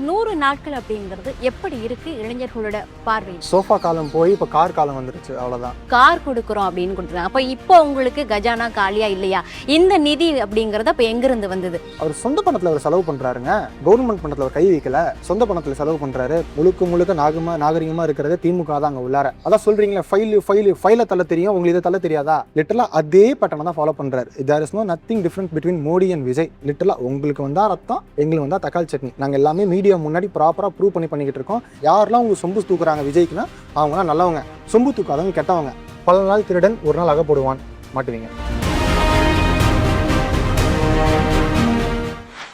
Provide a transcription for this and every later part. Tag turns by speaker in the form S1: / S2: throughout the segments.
S1: 100 நாட்கள் அப்படிங்கிறது எப்படி இருக்கு இளைஞர்களோட பார்வையில்?
S2: சோஃபா காலம் போய் இப்போ கார் காலம் வந்துருச்சு, அவ்வளோதான்.
S1: கார் கொடுக்குறோம் அப்படின்னு கொடுத்துருக்காங்க. அப்போ இப்போ உங்களுக்கு கஜானா காலியா இல்லையா? இந்த நிதி அப்படிங்கிறது அப்போ எங்கிருந்து வந்தது?
S2: அவர் சொந்த பணத்தில் அவர் செலவு பண்ணுறாருங்க. கவர்மெண்ட் பணத்தில் அவர் கை வைக்கல, சொந்த பணத்தில் செலவு பண்ணுறாரு. முழுக்க நாகரிகமாக இருக்கிறது திமுக தான் அங்கே உள்ளார. அதான் சொல்கிறீங்களே, ஃபைலை தள்ள தெரியும், உங்களுக்கு இதை தள்ள தெரியாதா? லிட்டரலாக அதே பேட்டர்னை தான் ஃபாலோ பண்ணுறாரு. There is no nothing different between Modi and Vijay. லிட்டரலாக உங்களுக்கு வந்தால் ரத்தம், எங்களுக்கு வந்தால் தக்காளி சட்னி. நாங்கள் எல்லாமே மீடியா முன்னாடி ப்ராப்பராக ப்ரூவ் பண்ணிக்கிட்டு இருக்கோம். யாரெல்லாம் உங்க சொம்பு தூக்குறாங்க விஜய்க்குன்னா அவங்களாம் நல்லவங்க, சொம்பு தூக்காதவங்க கெட்டவங்க. பல நாள் திருடன் ஒரு நாள் அகப்படுவான், மாட்டுவீங்க.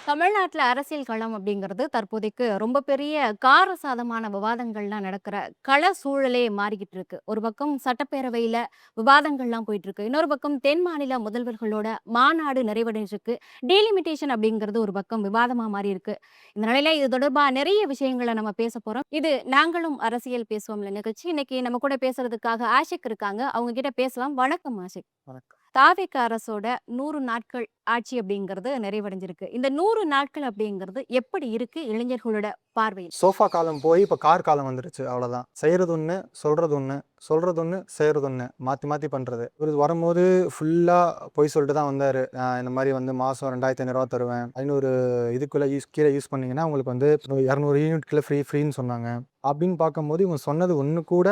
S1: தமிழ்நாட்டில் அரசியல் களம் அப்படிங்கிறது தற்போதைக்கு ரொம்ப பெரிய காரசாதமான விவாதங்கள்லாம் நடக்கிற கள சூழலே மாறிக்கிட்டு இருக்கு. ஒரு பக்கம் சட்டப்பேரவையில் விவாதங்கள்லாம் போயிட்டு இருக்கு, இன்னொரு பக்கம் தென் மாநில முதல்வர்களோட மாநாடு நிறைவடைஞ்சிருக்கு. டீலிமிட்டேஷன் அப்படிங்கிறது ஒரு பக்கம் விவாதமாக மாறி இருக்கு. இந்த நிலையில இது தொடர்பாக நிறைய விஷயங்களை நம்ம பேச போறோம். இது நாங்களும் அரசியல் பேசுவோம்ல நிகழ்ச்சி. இன்னைக்கு நம்ம கூட பேசுறதுக்காக ஆஷிக் இருக்காங்க, அவங்க கிட்ட பேசலாம். வணக்கம் ஆஷிக்.
S2: வணக்கம்.
S1: தாவேக அரசோட 100 நாட்கள் ஆட்சி அப்படிங்கிறது நிறைவடைஞ்சிருக்கு. இந்த 100 நாட்கள் அப்படிங்கிறது எப்படி இருக்கு இளைஞர்களோட பார்வையில்?
S2: சோஃபா காலம் போய் இப்போ கார் காலம் வந்துருச்சு, அவ்வளோதான். செய்கிறது ஒன்று, சொல்கிறது ஒன்று, செய்கிறது ஒன்று, மாற்றி பண்ணுறது. இவர் வரும்போது ஃபுல்லாக பொய் சொல்லிட்டு தான் வந்தார். இந்த மாதிரி வந்து மாதம் 2500 தருவேன், 500 இதுக்குள்ளே கீழே யூஸ் பண்ணிங்கன்னா உங்களுக்கு வந்து 200 யூனிட்குள்ளே ஃப்ரீன்னு சொன்னாங்க. அப்படின்னு பார்க்கும்போது இவங்க சொன்னது ஒன்று கூட,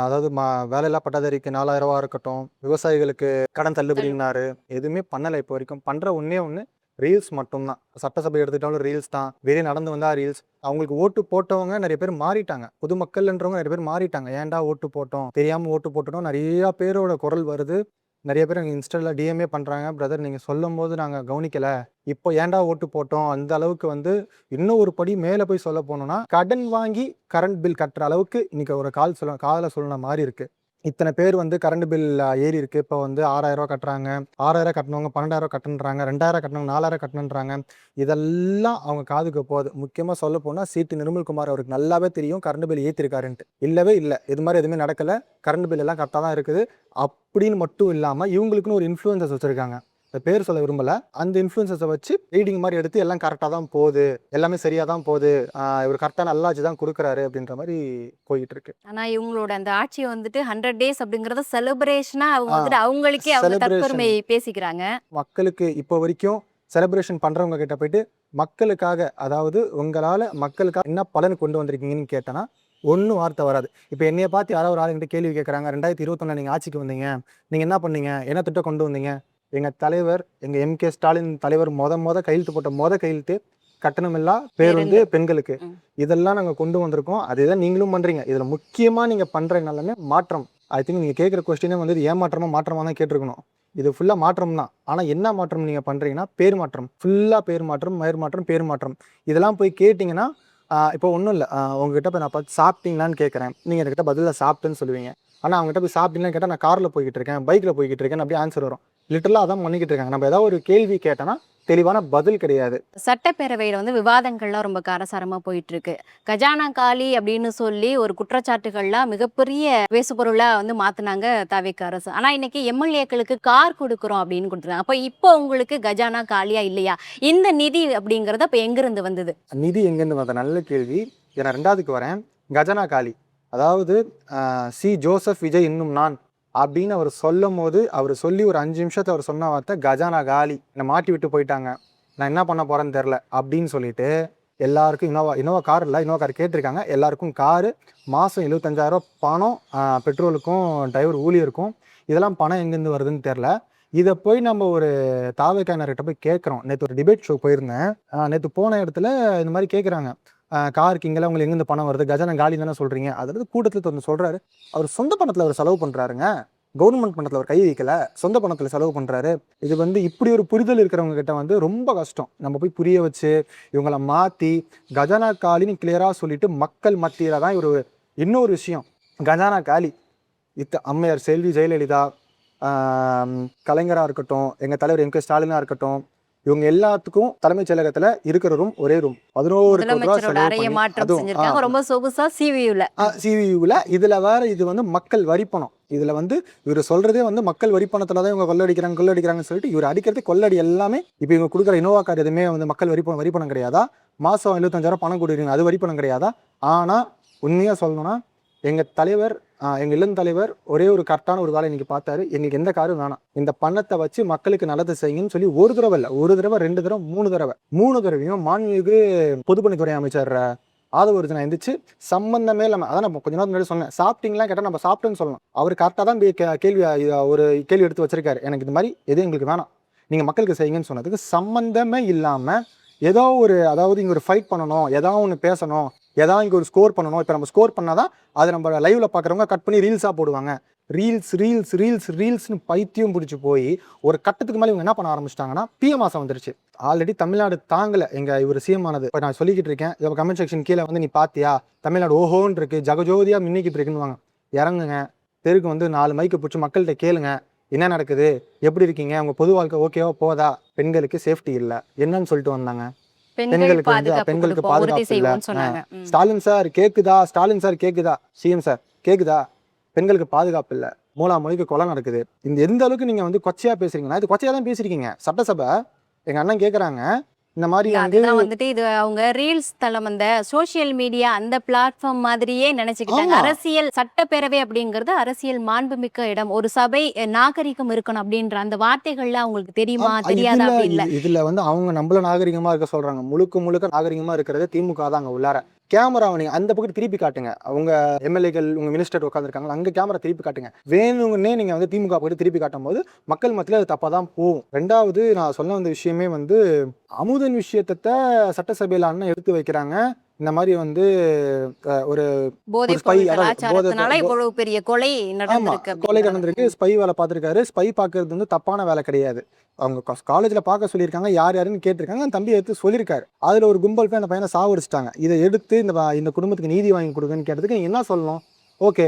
S2: அதாவது வேலையில்லா பட்டதாரிக்கு 4000 இருக்கட்டும், விவசாயிகளுக்கு கடன் தள்ளுபடினாரு, எதுவுமே பண்ணலை. இப்போ வரைக்கும் பண்ணுற ஒன்று ரீல்ஸ் மட்டும்தான். சட்டசபை எடுத்துக்கிட்டாலும் ரீல்ஸ் தான், வெளியே நடந்து வந்தால் ரீல்ஸ். அவங்களுக்கு ஓட்டு போட்டவங்க நிறைய பேர் மாறிட்டாங்க, பொதுமக்கள்ன்றவங்க நிறைய பேர் மாறிட்டாங்க. ஏன்டா ஓட்டு போட்டோம், தெரியாமல் ஓட்டு போட்டோம், நிறையா பேரோட குரல் வருது. நிறைய பேர் எங்கள் இன்ஸ்டாவில் டிஎம்ஏ பண்ணுறாங்க, பிரதர் நீங்கள் சொல்லும் போது நாங்கள் கவனிக்கலை, இப்போ ஏன்டா ஓட்டு போட்டோம். அந்த அளவுக்கு வந்து இன்னும் ஒரு படி மேலே போய் சொல்ல போனோம்னா, கடன் வாங்கி கரண்ட் பில் கட்டுற அளவுக்கு இன்னைக்கு ஒரு காதில் சொல்லுன மாதிரி இருக்கு. இத்தனை பேர் வந்து கரண்ட் பில் ஏறி இருக்கு. இப்போ வந்து 6000 கட்டுறாங்க, 6000 கட்டினவங்க 12,000 கட்டுன்றாங்க, 2000 கட்டினவங்க 4000 கட்டணுன்றாங்க. இதெல்லாம் அவங்க காதுக்கு போகுது. முக்கியமாக சொல்ல போனால் சீட்டு நிர்மல்குமார் அவருக்கு நல்லாவே தெரியும் கரண்ட் பில் ஏற்றிருக்காருன்ட்டு. இல்லவே இல்லை, இது மாதிரி எதுவுமே நடக்கலை, கரண்ட் பில் எல்லாம் கரெக்டாக தான் இருக்குது. அப்படின்னு மட்டும் இல்லாமல் இவங்களுக்குன்னு ஒரு இன்ஃப்ளூயன்சர்ஸ் வச்சுருக்காங்க, பேர் சொல்ல விரும்பலை. அந்த இன்ஃப்ளூயன்சர்ஸை வச்சு ரீடிங் மாதிரி எடுத்து எல்லாம் கரெக்டாக தான் போகுது, எல்லாமே சரியாக தான் போகுது, இவர் கரெக்டாக நல்லாச்சு தான் கொடுக்குறாரு அப்படின்ற மாதிரி போயிட்டு இருக்கு.
S1: ஆனால் இவங்களோட அந்த ஆட்சியை வந்துட்டு 100 days அப்படிங்கிறத செலிப்ரேஷனாக அவங்க வந்துட்டு அவங்களுக்கே அவங்க தற்பெருமை பேசிக்கிறாங்க.
S2: மக்களுக்கு இப்போ வரைக்கும் செலிப்ரேஷன் பண்ணுறவங்க கிட்ட போயிட்டு மக்களுக்காக, அதாவது உங்களால் மக்களுக்காக என்ன பலன் கொண்டு வந்திருக்கீங்கன்னு கேட்டேன்னா ஒன்றும் வார்த்தை வராது. இப்போ என்னைய பார்த்து யாராவது ஒரு ஆளுங்கிட்ட கேள்வி கேட்குறாங்க, 2021 நீங்கள் ஆட்சிக்கு வந்தீங்க, நீங்கள் என்ன பண்ணீங்க, என்ன திட்டம் கொண்டு வந்தீங்க? எங்கள் தலைவர், எங்கள் எம்கே ஸ்டாலின் தலைவர் மொத கையெழுத்து போட்ட கையெழுத்து கட்டணமில்லா பேருந்து பெண்களுக்கு. இதெல்லாம் நாங்கள் கொண்டு வந்திருக்கோம், அதுதான் நீங்களும் பண்ணுறீங்க. இதில் முக்கியமாக நீங்கள் பண்ணுற எல்லாமே மாற்றம். ஐ திங்க் நீங்கள் கேட்குற கொஸ்டினே வந்து மாற்றமாக தான் கேட்டிருக்கணும். இது ஃபுல்லாக மாற்றம் தான். ஆனால் என்ன மாற்றம் நீங்கள் பண்ணுறீங்கன்னா பேர் மாற்றம், ஃபுல்லாக பேர் மாற்றம், பேர் மாற்றம். இதெல்லாம் போய் கேட்டிங்கன்னா இப்போ ஒன்றும் இல்லை, உங்ககிட்ட போய் நான் பார்த்து சாப்பிட்டீங்களான்னு கேட்குறேன், நீங்கள் என்கிட்ட பதிலாக சாப்பிட்டுன்னு சொல்லுவீங்க. ஆனால் அவங்ககிட்ட போய் சாப்பிட்டீங்களான்னு கேட்டால் நான் காரில் போய்கிட்டு இருக்கேன், பைக்கில் போய்கிட்டு இருக்கேன், அப்படியே ஆன்சர் வரும். லிட்டரலாக அதான் பண்ணிக்கிட்டு இருக்காங்க. நம்ம ஏதாவது ஒரு கேள்வி கேட்டோன்னா தெளிவான பதில் கிடையாது.
S1: சட்டப்பேரவையில் வந்து விவாதங்கள்லாம் ரொம்ப காரசாரமாக போயிட்டு இருக்கு. கஜானா காலி அப்படின்னு சொல்லி ஒரு குற்றச்சாட்டுகள்லாம் மிகப்பெரிய பேசுபொருளாக வந்து மாற்றினாங்க தாவேக அரசு. ஆனால் இன்னைக்கு எம்எல்ஏக்களுக்கு கார் கொடுக்குறோம் அப்படின்னு கொடுத்துருக்காங்க. அப்போ இப்போ உங்களுக்கு கஜானா காலியா இல்லையா? இந்த நிதி அப்படிங்கிறது அப்போ எங்கிருந்து வந்தது?
S2: நிதி எங்கேருந்து வந்த நல்ல கேள்வி. நான் 2வதுக்கு வரேன். கஜானா காலி, அதாவது ஜோசப் விஜய் இன்னும் நான் அப்படின்னு அவர் சொல்லும் போது, அவர் சொல்லி ஒரு 5 நிமிஷத்தை அவர் சொன்ன வார்த்தை கஜானா காலி, என்னை மாட்டி விட்டு போயிட்டாங்க, நான் என்ன பண்ண போகிறேன்னு தெரில அப்படின்னு சொல்லிட்டு எல்லாருக்கும் இனோவா கார் கேட்டிருக்காங்க. எல்லாருக்கும் காரு, மாதம் 75,000 பணம், பெட்ரோலுக்கும் டிரைவர் ஊழியருக்கும். இதெல்லாம் பணம் எங்கேருந்து வருதுன்னு தெரில. இதை போய் நம்ம ஒரு தாவேக்காரர்கிட்ட போய் கேட்குறோம். நேற்று ஒரு டிபேட் ஷோ போயிருந்தேன், நேற்று போன இடத்துல இந்த மாதிரி கேட்குறாங்க, காருக்கு இங்கெல்லாம் உங்களுக்கு எங்கேருந்து பணம் வருது, கஜானா காலி தானே சொல்கிறீங்க. அதாவது கூட்டத்தில் வந்து சொல்கிறாரு, அவர் சொந்த பணத்தில் அவர் செலவு பண்ணுறாருங்க, கவர்மெண்ட் பணத்தில் அவர் கை வைக்கல, சொந்த பணத்தில் செலவு பண்ணுறாரு. இது வந்து இப்படி ஒரு புரிதல் இருக்கிறவங்க கிட்ட வந்து ரொம்ப கஷ்டம். நம்ம போய் புரிய வச்சு இவங்களை மாற்றி கஜானா காலின்னு கிளியராக சொல்லிட்டு மக்கள் மத்தியில் தான் இவர். இன்னொரு விஷயம், கஜானா காலி அம்மையார் செல்வி ஜெயலலிதா, கலைஞராக இருக்கட்டும், எங்கள் தலைவர் எம்கே ஸ்டாலினாக இருக்கட்டும், இவங்க எல்லாத்துக்கும் தலைமைச் செயலகத்துல இருக்கிற ரூம் ஒரே ரூம் 11 கோடி ரூபா
S1: முதலமைச்சரோட
S2: செலவு
S1: அறைய
S2: பண்ணி
S1: மாற்றம்
S2: அதுவும்
S1: செஞ்சிருக்காங்க ரொம்ப சொகுசா சிவியூல.
S2: சிவியூவில் இதுல வேற இது வந்து மக்கள் வரிப்பணம். இதுல வந்து இவர் சொல்றதே வந்து மக்கள் வரிப்பணத்துல தான் இவங்க கொள்ளடிக்கிறாங்கன்னு சொல்லிட்டு இவர் அடிக்கிறது கொள்ளடி எல்லாமே. இப்போ இவங்க கொடுக்குற இனோவா கார் எதுவுமே வந்து மக்கள் வரிப்பணம் கிடையாதா? மாசம் 75,000 பணம் கொடுக்குறீங்க, அது வரிப்பணம் கிடையாதா? ஆனா உண்மையா சொல்லணும்னா எங்க தலைவர் எங்க இளம் தலைவர் ஒரே ஒரு கரெக்டான ஒரு வேலை இன்னைக்கு பார்த்தாரு. எங்களுக்கு எந்த காரும் வேணாம், இந்த பணத்தை வச்சு மக்களுக்கு நல்லது செய்யுங்கன்னு சொல்லி ஒரு தடவை இல்லை, ஒரு தடவை 2 தடவை 3 தடவையும் மாண்புமிகு பொதுப்பணித்துறை அமைச்சர் ஆதவ அர்ஜுனா எந்திரிச்சு சம்பந்தமே இல்லாமல், அதான் நம்ம கொஞ்ச நேரம் முன்னாடி சொன்னேன், சாப்பிட்டீங்களா கேட்டால் நம்ம சாப்பிட்டேன்னு சொல்லணும். அவர் கரெக்டாக தான் ஒரு கேள்வி எடுத்து வச்சிருக்காரு. எனக்கு இது மாதிரி எதுவும் எங்களுக்கு வேணாம், நீங்கள் மக்களுக்கு செய்யுங்கன்னு சொன்னதுக்கு சம்பந்தமே இல்லாமல் ஏதோ ஒரு, அதாவது இங்கே ஒரு ஃபைட் பண்ணணும், ஏதாவது ஒன்று பேசணும், ஏதாவது இங்கே ஒரு ஸ்கோர் பண்ணணும். இப்போ நம்ம ஸ்கோர் பண்ணாதான் அதை நம்ம லைவ்ல பார்க்குறவங்க கட் பண்ணி ரீல்ஸாக போடுவாங்க. ரீல்ஸ்னு பைத்தியம் பிடிச்சி போய் ஒரு கட்டத்துக்கு மேலே இவங்க என்ன பண்ண ஆரம்பிச்சிட்டாங்கன்னா, பிஎம் மாசம் வந்துருச்சு. ஆல்ரெடி தமிழ்நாடு தாங்கலை இவர் சிஎம் ஆனது. இப்போ நான் சொல்லிக்கிட்டு இருக்கேன், இப்போ கமெண்ட் செக்ஷன் கீழே வந்து நீ பாத்தியா தமிழ்நாடு ஓஹோன்னு இருக்கு, ஜகஜோதியாக மின்னிக்கிட்டு இருக்குன்னு இறங்குங்க, தெருக்கு வந்து 4 மைக்கு பிடிச்சி மக்கள்கிட்ட கேளுங்க, என்ன நடக்குது, எப்படி இருக்கீங்க, உங்க பொது வாழ்க்கை ஓகேவா போதா, பெண்களுக்கு சேஃப்டி இல்லை, என்னன்னு சொல்லிட்டு வந்தாங்க. பெண்களுக்கு வந்து பெண்களுக்கு பாதுகாப்பு இல்லை. ஸ்டாலின் சார் கேக்குதா, சிஎம் சார் கேக்குதா, பெண்களுக்கு பாதுகாப்பு இல்லை, மூலாமொழிக்கு கொலை நடக்குது. இந்த எந்த அளவுக்கு நீங்க வந்து கொச்சையா பேசுறீங்கன்னா, இது கொச்சையா தான் பேசிருக்கீங்க. சட்டசபை எங்க அண்ணன் கேக்குறாங்க இந்த மாதிரி
S1: அதுதான் வந்துட்டு இது அவங்க ரீல்ஸ் தளம், அந்த சோசியல் மீடியா அந்த பிளாட்ஃபார்ம் மாதிரியே நினைச்சுக்கிட்டாங்க. அரசியல் சட்டப்பேரவை அப்படிங்கிறது அரசியல் மாண்புமிக்க இடம், ஒரு சபை நாகரிகம் இருக்கணும் அப்படின்ற அந்த வார்த்தைகள்ல அவங்களுக்கு தெரியுமா தெரியாதா அப்படி இல்ல.
S2: இதுல வந்து அவங்க நம்மள நாகரிகமா இருக்க சொல்றாங்க. முழுக்க நாகரிகமா இருக்கிறது திமுக தான். அங்க உள்ளார கேமராவை நீங்க அந்த பக்கத்து திருப்பி காட்டுங்க, அவங்க எம்எல்ஏக்கள் உங்க மினிஸ்டர் உட்காந்துருக்காங்க, அங்க கேமரா திருப்பி காட்டுங்க. வேணும்னே நீங்க வந்து திமுக பக்கத்து திருப்பி காட்டும் போது மக்கள் மத்தியில் அது தப்பா தான் போகும். 2வது நான் சொல்ல வந்த விஷயமே வந்து அமுதன் விஷயத்தை சட்டசபையில அண்ணன் எடுத்து வைக்கிறாங்க. இந்த மாதிரி வந்து ஒரு கொலை நடந்திருக்கு, ஸ்பை வேலை பார்த்துருக்காரு. ஸ்பை பார்க்கறது வந்து தப்பான வேலை கிடையாது. அவங்க காலேஜ்ல பார்க்க சொல்லியிருக்காங்க, யார் யாருன்னு கேட்டிருக்காங்க, அந்த தம்பி எடுத்து சொல்லியிருக்காரு. அதுல ஒரு கும்பல் போய் அந்த பையனை சாவடிச்சிட்டாங்க. இதை எடுத்து இந்த குடும்பத்துக்கு நீதி வாங்கி கொடுங்கன்னு கேட்டதுக்கு நீங்க என்ன சொல்லணும்? ஓகே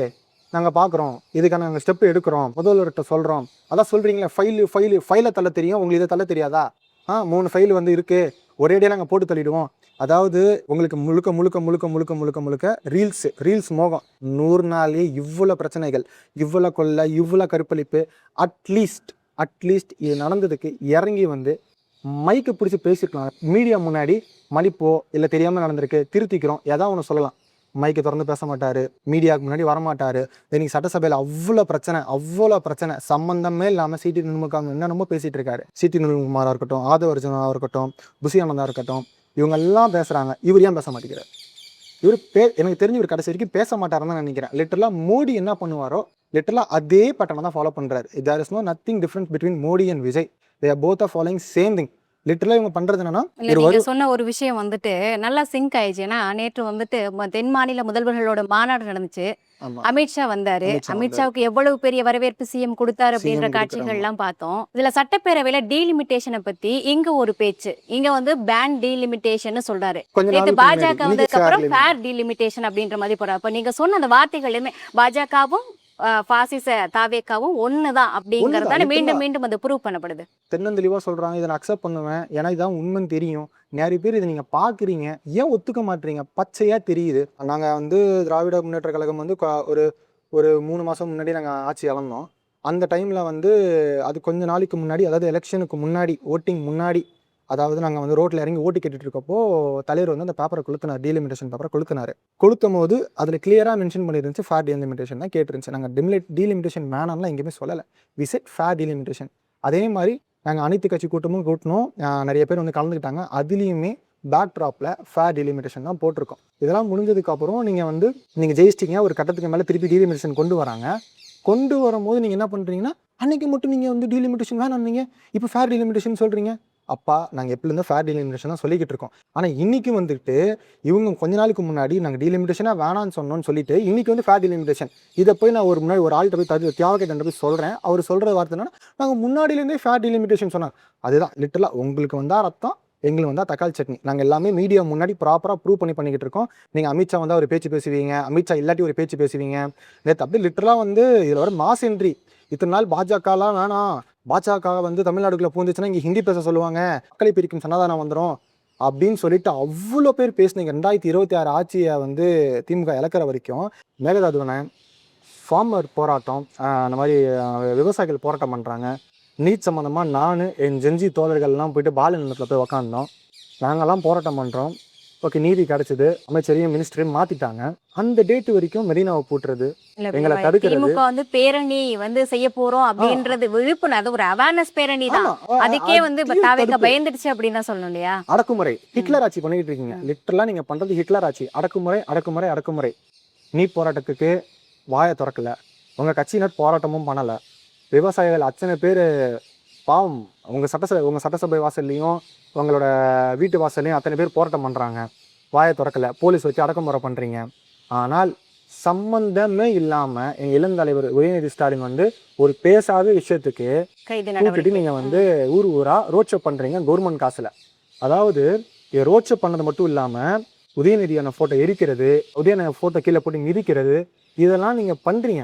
S2: நாங்கள் பார்க்குறோம், இதுக்கான நாங்கள் ஸ்டெப் எடுக்கிறோம், முதல்வர்கிட்ட சொல்கிறோம். அதான் சொல்கிறீங்களே, ஃபைலை தள்ள தெரியும், உங்களுக்கு இதை தள்ள தெரியாதா? 3 ஃபைல் வந்து இருக்குது, ஒரேடியாக நாங்கள் போட்டு தள்ளிடுவோம். அதாவது உங்களுக்கு முழுக்க ரீல்ஸ் மோகம். 100 நாள்லேயே இவ்வளோ பிரச்சனைகள், இவ்வளோ கொள்ளை, இவ்வளோ கற்பழிப்பு. அட்லீஸ்ட் இது நடந்ததுக்கு இறங்கி வந்து மைக்கை பிடிச்சி பேசிக்கலாம். மீடியா முன்னாடி மன்னிப்போ இல்லை தெரியாமல் நடந்திருக்கு திருத்திக்கிறோம் ஏதாவது ஒன்று சொல்லலாம். மைக்கை திறந்து பேச மாட்டார், மீடியாவுக்கு முன்னாடி வரமாட்டார். இன்னைக்கு சட்டசபையில் அவ்வளோ பிரச்சனை சம்பந்தமே இல்லாமல் சிடி நிர்மல்குமார் என்னென்னமோ பேசிகிட்டு இருக்காரு. சிடி நிர்மல்குமாராக இருக்கட்டும், ஆதவ அர்ஜுனாவாக இருக்கட்டும், புசி ஆனந்தா இருக்கட்டும், இவங்கெல்லாம் பேசுகிறாங்க. இவர் ஏன் பேச மாட்டேங்கிறார்? எனக்கு தெரிஞ்சு இவர் கடைசி வரைக்கும் பேச மாட்டாருன்னு தான் நினைக்கிறேன். லிட்டரலாக மோடி என்ன பண்ணுவாரோ லிட்டரலாக அதே பேட்டர்னை தான் ஃபாலோ பண்ணுறாரு. There is nothing difference between Modi and Vijay. They are both are following same thing. லிட்டரலாக இவங்க பண்ணுறது என்னன்னா,
S1: நீங்க சொன்ன ஒரு விஷயம் வந்துட்டு நல்லா சிங்க் ஆயிடுச்சு. ஏன்னா நேற்று வந்துட்டு தென் மாநில முதல்வர்களோட மாநாடு நடந்துச்சு. அமித்ஷா வந்தாரு. அமித்ஷாவுக்கு எவ்வளவு பெரிய வரவேற்பு சிஎம் கொடுத்தாரு அப்படின்ற காட்சிகள் எல்லாம் பார்த்தோம். இதுல சட்டப்பேரவையில டீலிமிட்டேஷனை பத்தி இங்க ஒரு பேச்சு, இங்க வந்து பேன் டீலிமிட்டேஷன் சொல்றாரு. பாஜக வந்ததுக்கு அப்புறம் ஃபேர் டீலிமிட்டேஷன் அப்படின்ற மாதிரி போறாரு. அப்ப நீங்க சொன்ன அந்த வார்த்தைகளுமே பாஜகவும் பாசிச தாவேக்காவும் ஒண்ணுதான் அப்படிங்கறதால மீண்டும் அது ப்ரூவ் பண்ணப்படுது.
S2: தென்னந்தெளிவா சொல்றாங்க, இதை நான் அக்செப்ட் பண்ணுவேன், ஏன்னா இதான் உண்மைன்னு தெரியும். நிறைய பேர் இதை நீங்க பாக்குறீங்க, ஏன் ஒத்துக்க மாட்டீங்க? பச்சையா தெரியுது. நாங்க வந்து திராவிட முன்னேற்ற கழகம் வந்து ஒரு 3 மாசம் முன்னாடி நாங்க ஆட்சி இழந்தோம். அந்த டைம்ல வந்து அது கொஞ்ச நாளைக்கு முன்னாடி, அதாவது எலெக்ஷனுக்கு முன்னாடி, ஓட்டிங் முன்னாடி, அதாவது நாங்கள் வந்து ரோட்டில் இறங்கி ஓட்டு கேட்டுட்டு இருக்கப்போ தலைவர் வந்து அந்த பேப்பரை கொளுத்தினார், டீலிமிட்டேஷன் பேப்பரை கொளுத்தும் போது அதில் கிளியராக மென்ஷன் பண்ணிருந்துச்சு ஃபேர் டீலிமிட்டேஷன் தான் கேட்டுருந்துச்சு. நாங்கள் டீலிமிட்டேஷன் வேணாம்லாம் எங்கேயுமே சொல்லலை, வி செட் ஃபேர் டீலிமிட்டேஷன். அதே மாதிரி நாங்கள் அனைத்து கட்சி கூட்டமும் கூட்டினோம், நிறைய பேர் வந்து கலந்துக்கிட்டாங்க. அதுலேயுமே பேக் ட்ராப்பில் ஃபேர் டீலிமிட்டேஷன் தான் போட்டிருக்கோம். இதெல்லாம் முடிஞ்சதுக்கப்புறம் நீங்கள் ஜெயிச்சிட்டிங்க, ஒரு கட்டத்துக்கு மேலே திருப்பி டீலிமிட்டேஷன் கொண்டு வரும்போது நீங்கள் என்ன பண்ணுறீங்கன்னா, அன்றைக்கி மட்டும் நீங்கள் வந்து டீலிமிட்டேஷன் வேணாம், நீங்கள் இப்போ ஃபேர் டீலிமிட்டேஷன் சொல்கிறீங்க. அப்பா நாங்கள் எப்படிலேருந்து ஃபேர் டீலிமிட்டேஷன் தான் சொல்லிக்கிட்டு இருக்கோம். ஆனால் இன்றைக்கி வந்துட்டு இவங்க கொஞ்ச நாளுக்கு முன்னாடி நாங்கள் டீலிமிட்டேஷனாக வேணான்னு சொன்னோன்னு சொல்லிட்டு இன்றைக்கி வந்து ஃபேர் டீலிமிட்டேஷன். இதை போய் நான் ஒரு ஆள்கிட்ட போய் தியாககிட்ட போய் சொல்கிறேன். அவர் சொல்கிற வார்த்தை என்னன்னா, நாங்கள் முன்னாடியிலேருந்தே ஃபேர் டீலிமிட்டேஷன் சொன்னாங்க. அதுதான் லிட்டரலாக உங்களுக்கு வந்தால் ரத்தம், எங்களுக்கு வந்தால் தக்காளி சட்னி. நாங்கள் எல்லாமே மீடியா முன்னாடி ப்ராப்பராக ப்ரூவ் பண்ணிக்கிட்டு இருக்கோம். நீங்கள் அமித்ஷா வந்தால் ஒரு பேச்சு பேசுவீங்க, அமித்ஷா இல்லாட்டி ஒரு பேச்சு பேசுவீங்க. நேற்று அப்படி லிட்டரலாக வந்து இதில் வர மாஸ் என்ட்ரி. இத்தனை நாள் பாஜகலாம் வேணாம், பாஜக வந்து தமிழ்நாடுக்குள்ள பூந்துச்சுன்னா இங்கே ஹிந்தி பேச சொல்லுவாங்க, மக்களை பிரிக்கும் சனாதானம் வந்துடும் அப்படின்னு சொல்லிட்டு அவ்வளோ பேர் பேசுனீங்க. 2026 ஆட்சியை வந்து திமுக இழக்கிற வரைக்கும் மேகதாதுவனை ஃபார்மர் போராட்டம், அந்த மாதிரி விவசாயிகள் போராட்டம் பண்ணுறாங்க. நீட் சம்மந்தமாக நான் என் ஜென்ஜி தோழர்கள்லாம் போயிட்டு பால நிலத்தில் போய் உக்காந்தோம். நாங்கள்லாம் போராட்டம் பண்ணுறோம். ஓகே, நீதி கிடச்சிது, அமைச்சரையும் மினிஸ்டரையும் மாற்றிட்டாங்க. அந்த டேட் வரைக்கும் மெரினாவை பூட்டுறது, எங்களை தடுக்கிறது.
S1: திமுக வந்து பேரணி வந்து செய்ய போறோம் அப்படின்றது விழிப்புணர்வு, அது ஒரு அவேர்னஸ் பேரணி தான். அதுக்கே வந்து இப்ப தாவேக பயந்துடுச்சு அப்படின்னு தான் சொல்லணும் இல்லையா?
S2: அடக்குமுறை, ஹிட்லர் ஆட்சி பண்ணிட்டு இருக்கீங்க. லிட்டரலா நீங்க பண்றது ஹிட்லர் ஆட்சி. அடக்குமுறை அடக்குமுறை அடக்குமுறை. நீட் போராட்டத்துக்கு வாயை திறக்கல, உங்க கட்சியினர் போராட்டமும் பண்ணல. விவசாயிகள் அத்தனை பேர் பாவம் உங்க சட்டசபை வாசல்லையும் உங்களோட வீட்டு வாசல்லையும் அத்தனை பேர் போராட்டம் பண்றாங்க. வாயை திறக்கல, போலீஸ் வச்சு அடக்குமுறை பண்றீங்க. ஆனால் சம்பந்தமே இல்லாம எங்க இளந்தலைவர் உதயநிதி ஸ்டாலின் வந்து ஒரு பேசாத விஷயத்துக்கு கூப்பிட்டு நீங்க வந்து ஊர் ஊரா ரோட் ஷோ பண்றீங்க கவர்மெண்ட் காசுல. அதாவது ரோட் ஷோ பண்ணது மட்டும் இல்லாம உதயநிதியான போட்டோ எரிக்கிறது, உதயநிதி போட்டோ கீழே போட்டு மிதிக்கிறது, இதெல்லாம் நீங்க பண்றீங்க.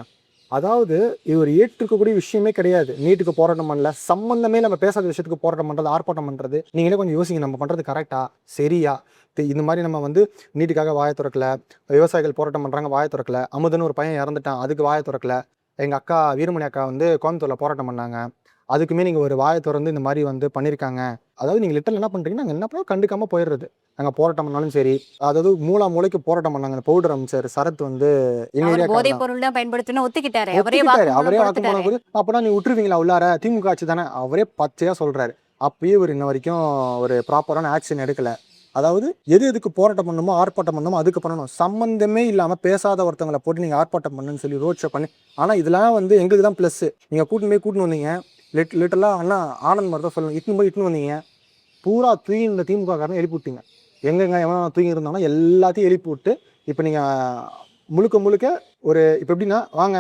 S2: அதாவது இது ஒரு ஏற்றுக்கக்கூடிய விஷயமே கிடையாது. நீட்டுக்கு போராட்டம் பண்ணல, சம்பந்தமே நம்ம பேசாத விஷயத்துக்கு போராட்டம் பண்றது, ஆர்ப்பாட்டம் பண்றது. நீங்களே கொஞ்சம் யோசிங்க, நம்ம பண்றது கரெக்டா சரியா? இந்த மாதிரி நம்ம வந்து நீட்டுக்காக வாயை திறக்கல, விவசாயிகள் போராட்டம் பண்றாங்க வாயை திறக்கல, அமுதன்னு ஒரு பையன் இறந்துட்டான் அதுக்கு வாயை திறக்கல, எங்க அக்கா வீரமணி அக்கா வந்து கோயம்புத்தூர்ல போராட்டம் பண்ணாங்க, அதுக்குமே நீங்க ஒரு வாயை திறந்து இந்த மாதிரி வந்து பண்ணியிருக்காங்க. அதாவது நீங்க லிட்டரல் என்ன பண்றீங்கன்னா, நாங்கள் என்ன பண்ணோம் கண்டுக்காம போயிடுறது. நாங்கள் போராட்டம் பண்ணாலும் சரி, அதாவது மூளைக்கு போராட்டம் பண்ணாங்க. அந்த பவுடர் அமைச்சர் சரத் வந்து
S1: போதை பொருள் தான் பயன்படுத்தினா ஒத்துக்கிட்டாரு, அவரே
S2: வாக்குமூலம் போது. அப்பனா நீ விட்டுருவீங்களா உள்ளார? திமுக ஆட்சி தானே, அவரே பச்சையா சொல்றாரு. அப்பயே ஒரு இன்ன வரைக்கும் ஒரு ப்ராப்பரான ஆக்ஷன் எடுக்கல. அதாவது எதுக்கு போராட்டம் பண்ணணுமோ ஆர்ப்பாட்டம் பண்ணணுமோ அதுக்கு பண்ணணும். சம்பந்தமே இல்லாம பேசாத ஒருத்தவங்களை போட்டு நீங்க ஆர்ப்பாட்டம் பண்ணுன்னு சொல்லி ரோட் ஷோ பண்ணி, ஆனா இதெல்லாம் வந்து எங்களுக்கு தான் பிளஸ். நீங்க கூட்டின்னு வந்தீங்க, லிட்டரலா அண்ணா ஆனந்த் மாதிரி தான் சொல்லணும், இட்டுன்னு வந்தீங்க, பூரா தூங்கி இந்த திமுக காரனை எழுப்பி விட்டீங்க. எங்கெங்க எவன் தூங்கி இருந்தாலும் எல்லாத்தையும் எழுப்பி விட்டு இப்போ நீங்கள் முழுக்க ஒரு இப்போ எப்படின்னா, வாங்க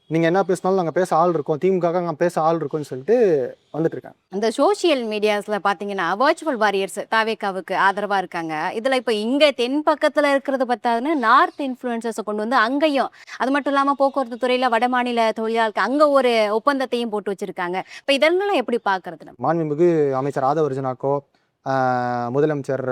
S2: நீங்கள் என்ன பேசினாலும் நாங்கள் பேச ஆள் இருக்கோம், திமுக நாங்கள் பேச ஆள் இருக்கோம்னு சொல்லிட்டு வந்துட்டு இருக்காங்க.
S1: அந்த சோசியல் மீடியாஸ்ல பார்த்தீங்கன்னா வர்ச்சுவல் வாரியர்ஸ் தாவேகாவுக்கு ஆதரவாக இருக்காங்க. இதில் இப்போ இங்கே தென் பக்கத்தில் இருக்கிறது பார்த்தாதுன்னு நார்த் இன்ஃப்ளூயன்சர்ஸை கொண்டு வந்து அங்கேயும், அது மட்டும் இல்லாமல் போக்குவரத்து துறையில் வடமாநில தொழிலாளருக்கு அங்கே ஒரு ஒப்பந்தத்தையும் போட்டு வச்சிருக்காங்க. இப்போ இதெல்லாம் எப்படி பார்க்கறது?
S2: மாண்புமிகு அமைச்சர் ஆதவர்ஜனாக்கோ முதலமைச்சர்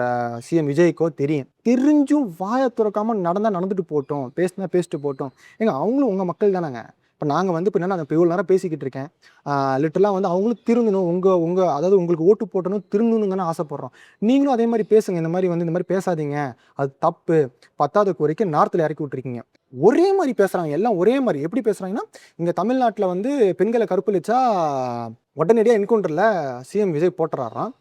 S2: சிஎம் விஜய்க்கோ தெரிஞ்சும் வாயை திறக்காமல் நடந்துட்டு போட்டோம், பேசினா பேசிட்டு போட்டோம். ஏங்க அவங்களும் உங்கள் மக்கள் தானேங்க. இப்போ நாங்கள் வந்து இப்போ என்னன்னா இப்போ இவ்வளோ நேரம் பேசிக்கிட்டு இருக்கேன், லிட்டரலாக வந்து அவங்களும் திருந்தணும், உங்கள் அதாவது உங்களுக்கு ஓட்டு போட்டணும் திருந்தணும் தானே ஆசைப்பட்றோம். நீங்களும் அதே மாதிரி பேசுங்க. இந்த மாதிரி பேசாதீங்க, அது தப்பு. 10வது வரைக்கும் நார்த்தில் இறக்கி விட்டுருக்கீங்க. ஒரே மாதிரி பேசுகிறாங்க, எல்லாம் ஒரே மாதிரி. எப்படி பேசுகிறாங்கன்னா, இங்கே தமிழ்நாட்டில் வந்து பெண்களை கற்பழிச்சா உடனடியாக என்கவுண்டரில் சிஎம் விஜய் போட்டுறாராம்.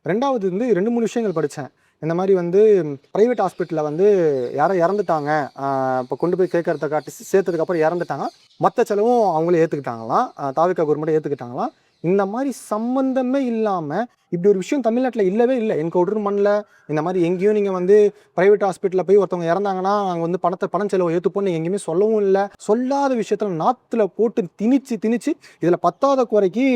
S2: ரெண்டாவது வந்து 2-3 விஷயங்கள் படித்தேன். இந்த மாதிரி வந்து ப்ரைவேட் ஹாஸ்பிட்டலில் வந்து யாரோ இறந்துட்டாங்க, இப்போ கொண்டு போய் கேட்கறத காட்டி சேர்த்ததுக்கப்புறம் இறந்துட்டாங்க, மற்ற செலவும் அவங்களே ஏற்றுக்கிட்டாங்களாம், தாவேகா கவர்மெண்ட்டை ஏற்றுக்கிட்டாங்களாம். இந்த மாதிரி சம்பந்தமே இல்லாமல் இப்படி ஒரு விஷயம் தமிழ்நாட்டில் இல்லவே இல்லை. என்கவுண்டரும் பண்ணல. இந்த மாதிரி எங்கேயும் நீங்கள் வந்து ப்ரைவேட் ஹாஸ்பிட்டலில் போய் ஒருத்தவங்க இறந்தாங்கன்னா நாங்கள் வந்து பணம் செலவு ஏற்றுப்போன்னு எங்கேயுமே சொல்லவும் இல்லை. சொல்லாத விஷயத்தில் நாத்தில் போட்டு திணிச்சு இதில் 10வது குறைக்கு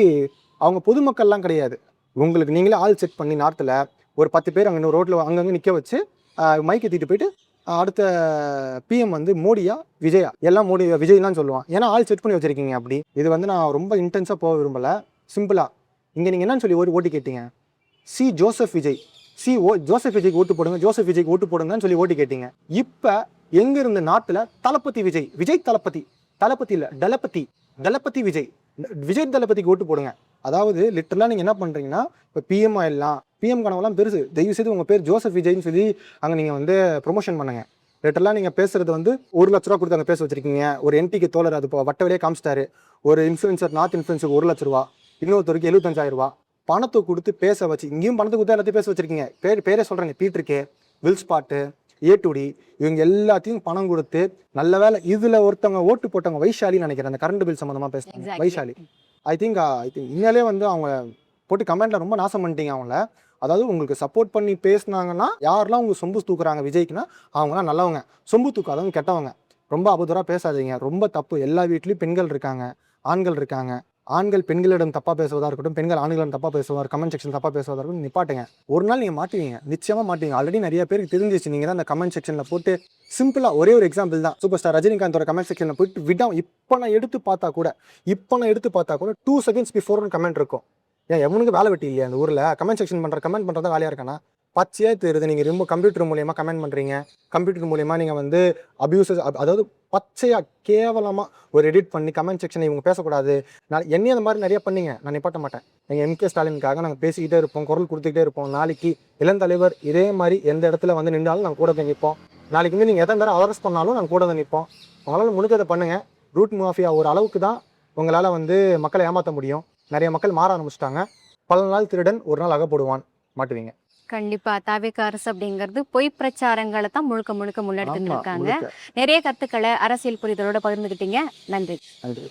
S2: அவங்க பொதுமக்கள்லாம் கிடையாது. உங்களுக்கு நீங்களே ஆள் செட் பண்ணி நார்த்தில் ஒரு 10 பேர் அங்கே ரோட்டில் அங்கங்கே நிற்க வச்சு மைக் ஏற்றிட்டு போயிட்டு அடுத்த பிஎம் வந்து மோடியா விஜயா, எல்லாம் மோடி விஜய் தான் சொல்லுவான். ஏன்னா ஆள் செட் பண்ணி வச்சுருக்கீங்க. அப்படி இது வந்து நான் ரொம்ப இன்டென்ஸாக போக விரும்பலை. சிம்பிளாக இங்கே நீங்கள் என்னன்னு சொல்லி ஓட்டு கேட்டீங்க, ஜோசப் விஜய், ஜோசப் விஜய்க்கு ஓட்டு போடுங்க, ஜோசப் விஜய்க்கு ஓட்டு போடுங்கன்னு சொல்லி ஓட்டு கேட்டீங்க. இப்போ எங்கே இருந்த நாட்டில் தளபதி விஜய் தளபதி இல்லை தளபதி விஜய் தளபதிக்கு ஓட்டு போடுங்க. அதாவது லிட்டரலாக நீங்கள் என்ன பண்ணுறீங்கன்னா, இப்போ பிஎம் ஆயிடலாம், பிஎம் கனவுலாம் பெருசு, தயவு செய்து உங்கள் பேர் ஜோசப் விஜய்னு சொல்லி அங்கே நீங்கள் வந்து ப்ரொமோஷன் பண்ணுங்க. லிட்டரலாக நீங்கள் பேசுறது வந்து 1 லட்ச ரூபா கொடுத்து அங்கே பேச வச்சிருக்கீங்க. ஒரு என்டிக்கு தோழர் அது இப்போ வட்ட வழியே காமிச்சிட்டாரு. ஒரு இன்ஃப்ளூயன்சர் நார்த் இன்ஃப்ளூயன்ஸருக்கு 1 லட்ச ரூபா, இன்னொருத்தருக்கு 75,000 ரூபா பணத்தை கொடுத்து பேச வச்சு, இங்கேயும் பணத்தை கொடுத்து எல்லாத்தையும் பேச வச்சிருக்கீங்க. பேரே சொல்கிறேங்க, பீட்ருக்கே, வில்ஸ்பாட்டு, ஏ2டி, இவங்க எல்லாத்தையும் பணம் கொடுத்து, நல்ல வேலை இதில் ஒருத்தவங்க ஓட்டு போட்டவங்க வைஷாலின்னு நினைக்கிறேன், அந்த கரண்ட் பில் சம்மந்தமாக பேசுகிறாங்க வைஷாலி. ஐ திங்க் இன்னாலே வந்து அவங்க போட்டு கமெண்ட்ல ரொம்ப நாசம் பண்ணிட்டீங்க அவங்கள. அதாவது உங்களுக்கு சப்போர்ட் பண்ணி பேசினாங்கன்னா, யாரெல்லாம் உங்க சொம்பு தூக்குறாங்க விஜய்க்குன்னா அவங்களாம் நல்லவங்க, சொம்பு தூக்காதவங்க கெட்டவங்க. ரொம்ப அபூதராக பேசாதீங்க, ரொம்ப தப்பு. எல்லா வீட்லேயும் பெண்கள் இருக்காங்க, ஆண்கள் இருக்காங்க. ஆண்கள் பெண்களிடம் தப்பாக பேசுவதாக இருக்கட்டும், பெண்கள் ஆண்களிடம் தப்பாக பேசுவார், கமெண்ட் செக்ஷன் தப்பாக பேசுவதாக இருக்கட்டும், நிப்பாட்டுங்க. ஒரு நாள் நீங்கள் மாட்டுவீங்க, நிச்சயமாக மாட்டுவீங்க. ஆல்ரெடி நிறைய பேருக்கு தெரிஞ்சிச்சு. நீங்கள் தான் அந்த கமெண்ட் செக்ஷனில் போட்டு சிம்பிளாக ஒரே ஒரு எக்ஸாம்பிள் தான். சூப்பர் ஸ்டார் ரஜினிகாந்தோட கமெண்ட் செக்ஷனில் போயிட்டு இப்போ நான் எடுத்து பார்த்தா கூட 2 செகண்ட்ஸ் பிஃபோர்னு கமெண்ட் இருக்கும். ஏன் எவனுக்கு வேலை வெட்டி இல்லையா அந்த ஊரில்? கமெண்ட் செக்ஷன் கமெண்ட் பண்ணுறதா வேலையாக இருக்கானா? பச்சையாக தெரியுது. நீங்கள் ரொம்ப கம்ப்யூட்டர் மூலியமாக கமெண்ட் பண்ணுறீங்க. கம்ப்யூட்டர் மூலியமாக நீங்கள் வந்து அபியூசஸ், அதாவது பச்சையாக கேவலமாக ஒரு எடிட் பண்ணி கமெண்ட் செக்ஷனை இவங்க பேசக்கூடாது. நான் என்னையும் அந்த மாதிரி நிறைய பண்ணீங்க. நான் நிப்பாட்ட மாட்டேன். எங்கள் எம்கே ஸ்டாலினுக்காக நாங்கள் பேசிக்கிட்டே இருப்போம், குரல் கொடுத்துக்கிட்டே இருப்போம். நாளைக்கு இளந்தலைவர் இதே மாதிரி எந்த இடத்துல வந்து நின்றாலும் நாங்கள் கூட தான் நிற்போம். நாளைக்கு வந்து நீங்கள் எத்தனை தடவை அரெஸ்ட் பண்ணாலும் நாங்கள் கூட தான் நிற்போம். உங்களால் முடிஞ்சதை பண்ணுங்கள். ரூட் மாஃபியா ஒரு அளவுக்கு தான் உங்களால் வந்து மக்களை ஏமாற்ற முடியும். நிறைய மக்கள் மாற ஆரம்பிச்சிட்டாங்க. பல நாள் திருடன் ஒரு நாள் அகப்படுவான். மாட்டுவீங்க.
S1: கண்டிப்பா. தவிக அரசு அப்படிங்கிறது பொய் பிரச்சாரங்களை தான் முழுக்க முழுக்க முன்னெடுத்துட்டு
S2: ஆமா,
S1: இருக்காங்க.
S2: முழுக்க.
S1: நிறைய கருத்துக்களை அரசியல் புரிதலோட பகிர்ந்துக்கிட்டீங்க. நன்றி.
S2: நன்றி.